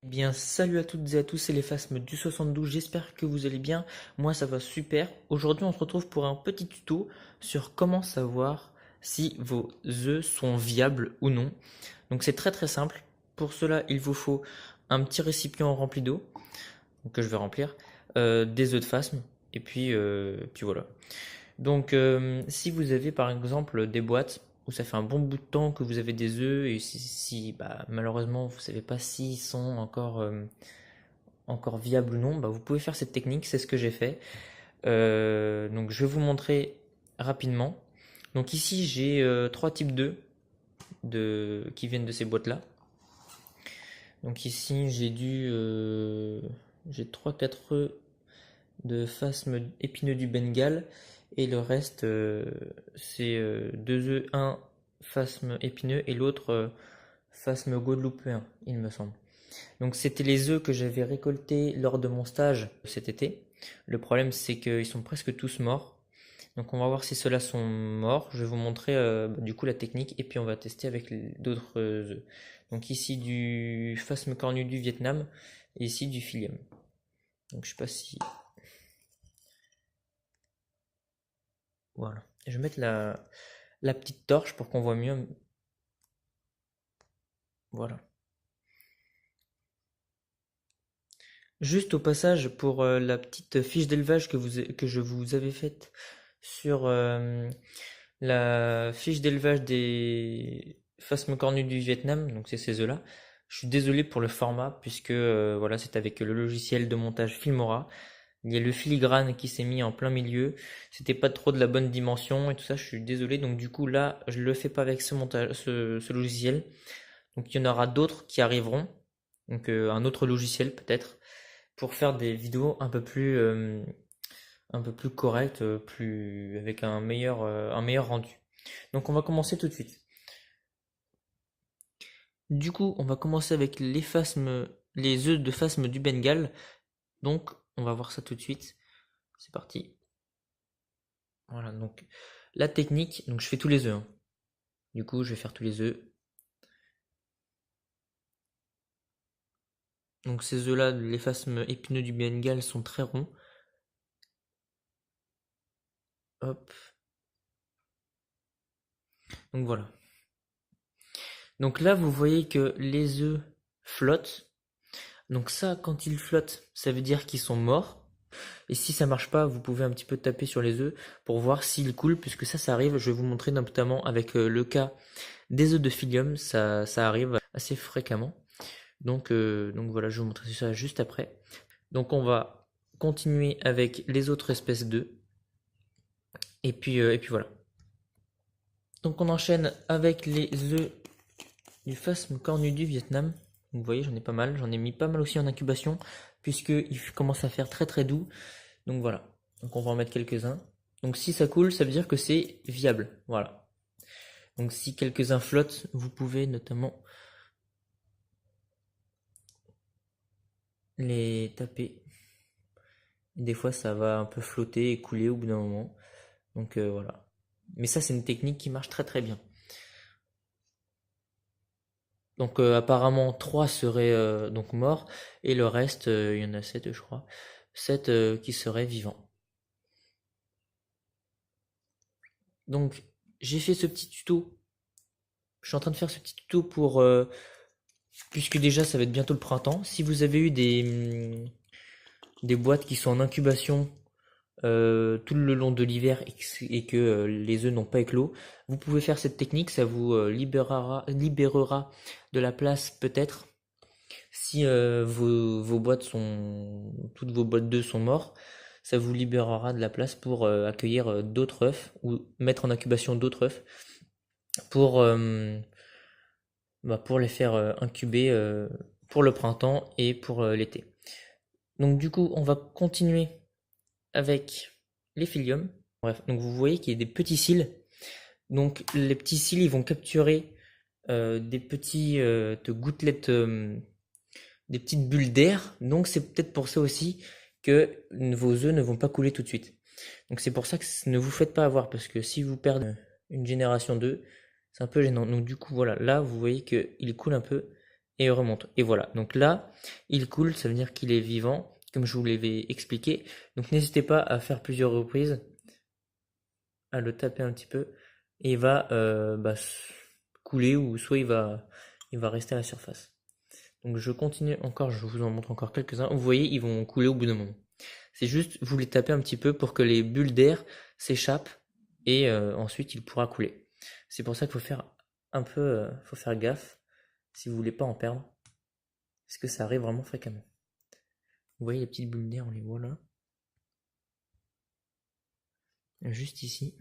Eh bien, salut à toutes et à tous, c'est les Phasmes du 72, j'espère que vous allez bien. Moi, ça va super. Aujourd'hui, on se retrouve pour un petit tuto sur comment savoir si vos œufs sont viables ou non. Donc, c'est très très simple. Pour cela, il vous faut un petit récipient rempli d'eau, que je vais remplir, des œufs de phasme, et puis voilà. Donc, si vous avez par exemple des boîtes où ça fait un bon bout de temps que vous avez des œufs et si malheureusement vous savez pas s'ils sont encore viables ou non, bah, vous pouvez faire cette technique, c'est ce que j'ai fait. Donc, je vais vous montrer rapidement. Donc ici, j'ai trois types d'œufs qui viennent de ces boîtes-là. Donc ici, j'ai 3-4 œufs de phasme épineux du Bengale et le reste c'est deux œufs, un phasme épineux et l'autre phasme guadeloupéen, il me semble. Donc c'était les œufs que j'avais récoltés lors de mon stage cet été. Le problème c'est qu'ils sont presque tous morts. Donc on va voir si ceux-là sont morts. Je vais vous montrer du coup la technique et puis on va tester avec d'autres œufs. Donc ici du phasme cornu du Vietnam et ici du Philium. Donc je sais pas si voilà. Je vais mettre la petite torche pour qu'on voit mieux. Voilà. Juste au passage, pour la petite fiche d'élevage que je vous avais faite sur la fiche d'élevage des phasmes cornus du Vietnam, donc c'est ces œufs-là. Je suis désolé pour le format, puisque voilà, c'est avec le logiciel de montage Filmora. Il y a le filigrane qui s'est mis en plein milieu. C'était pas trop de la bonne dimension et tout ça, je suis désolé. Donc du coup là, je le fais pas avec ce logiciel. Donc il y en aura d'autres qui arriveront. Donc un autre logiciel peut-être pour faire des vidéos un peu plus correctes, plus avec un meilleur rendu. Donc on va commencer tout de suite. Du coup, on va commencer avec les œufs de phasme du Bengale. Donc on va voir ça tout de suite. C'est parti. Voilà, donc la technique, donc je fais tous les œufs, hein. Du coup, je vais faire tous les œufs. Donc ces œufs-là, les phasmes épineux du Bengale sont très ronds. Hop. Donc voilà. Donc là, vous voyez que les œufs flottent. Donc ça, quand ils flottent, ça veut dire qu'ils sont morts. Et si ça marche pas, vous pouvez un petit peu taper sur les œufs pour voir s'ils coulent, puisque ça arrive. Je vais vous montrer notamment avec le cas des œufs de Philium, ça arrive assez fréquemment. Donc voilà, je vais vous montrer ça juste après. Donc on va continuer avec les autres espèces d'œufs. Et puis voilà. Donc on enchaîne avec les œufs du phasme cornu du Vietnam. Vous voyez, j'en ai pas mal. J'en ai mis pas mal aussi en incubation, puisqu'il commence à faire très très doux. Donc voilà. Donc on va en mettre quelques-uns. Donc si ça coule, ça veut dire que c'est viable. Voilà. Donc si quelques-uns flottent, vous pouvez notamment les taper. Des fois, ça va un peu flotter et couler au bout d'un moment. Donc voilà. Mais ça, c'est une technique qui marche très très bien. Donc apparemment 3 seraient donc morts et le reste, il y en a 7 je crois, 7 qui seraient vivants. Donc j'ai fait ce petit tuto, je suis en train de faire ce petit tuto puisque déjà ça va être bientôt le printemps. Si vous avez eu des boîtes qui sont en incubation tout le long de l'hiver et que les œufs n'ont pas éclos, vous pouvez faire cette technique, ça vous libérera de la place peut-être. Si toutes vos boîtes d'œufs sont mortes, ça vous libérera de la place pour accueillir d'autres œufs ou mettre en incubation d'autres œufs pour, pour les faire incuber pour le printemps et pour l'été. Donc du coup, on va continuer avec les phylliums. Bref, donc vous voyez qu'il y a des petits cils. Donc les petits cils, ils vont capturer des petites gouttelettes, des petites bulles d'air. Donc c'est peut-être pour ça aussi que vos œufs ne vont pas couler tout de suite. Donc c'est pour ça que ne vous faites pas avoir, parce que si vous perdez une génération d'œufs, c'est un peu gênant. Donc du coup voilà, là vous voyez qu'il coule un peu, et il remonte. Et voilà, donc là, il coule, ça veut dire qu'il est vivant, comme je vous l'avais expliqué. Donc n'hésitez pas à faire plusieurs reprises, à le taper un petit peu, et il va couler, ou soit il va rester à la surface. Donc je continue encore, je vous en montre encore quelques-uns. Vous voyez, ils vont couler au bout d'un moment. C'est juste, vous les tapez un petit peu pour que les bulles d'air s'échappent, et ensuite il pourra couler. C'est pour ça qu'il faut faire un peu, faut faire gaffe si vous voulez pas en perdre, parce que ça arrive vraiment fréquemment. Vous voyez les petites bulles d'air, on les voit là, juste ici,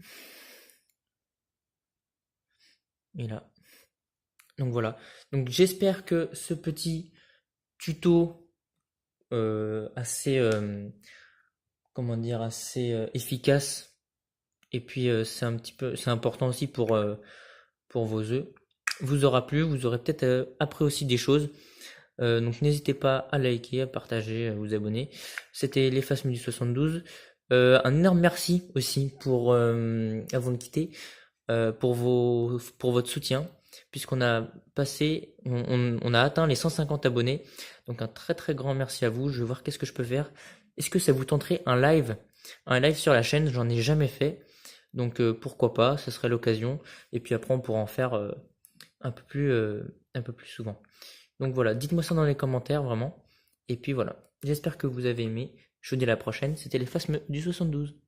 et là. Donc voilà. Donc j'espère que ce petit tuto assez, comment dire, assez efficace. Et puis c'est un petit peu, c'est important aussi pour vos œufs. Vous aura plu, vous aurez peut-être appris aussi des choses. Donc n'hésitez pas à liker, à partager, à vous abonner. C'était les Phasmes du 72. Un énorme merci aussi pour, avant de quitter, pour votre soutien, puisqu'on a passé, on a atteint les 150 abonnés. Donc un très très grand merci à vous. Je vais voir qu'est-ce que je peux faire. Est-ce que ça vous tenterait un live sur la chaîne? J'en ai jamais fait. Donc pourquoi pas, ça serait l'occasion. Et puis après on pourra en faire un peu plus souvent. Donc voilà, dites-moi ça dans les commentaires vraiment. Et puis voilà, j'espère que vous avez aimé. Je vous dis à la prochaine, c'était les Phasmes du 72.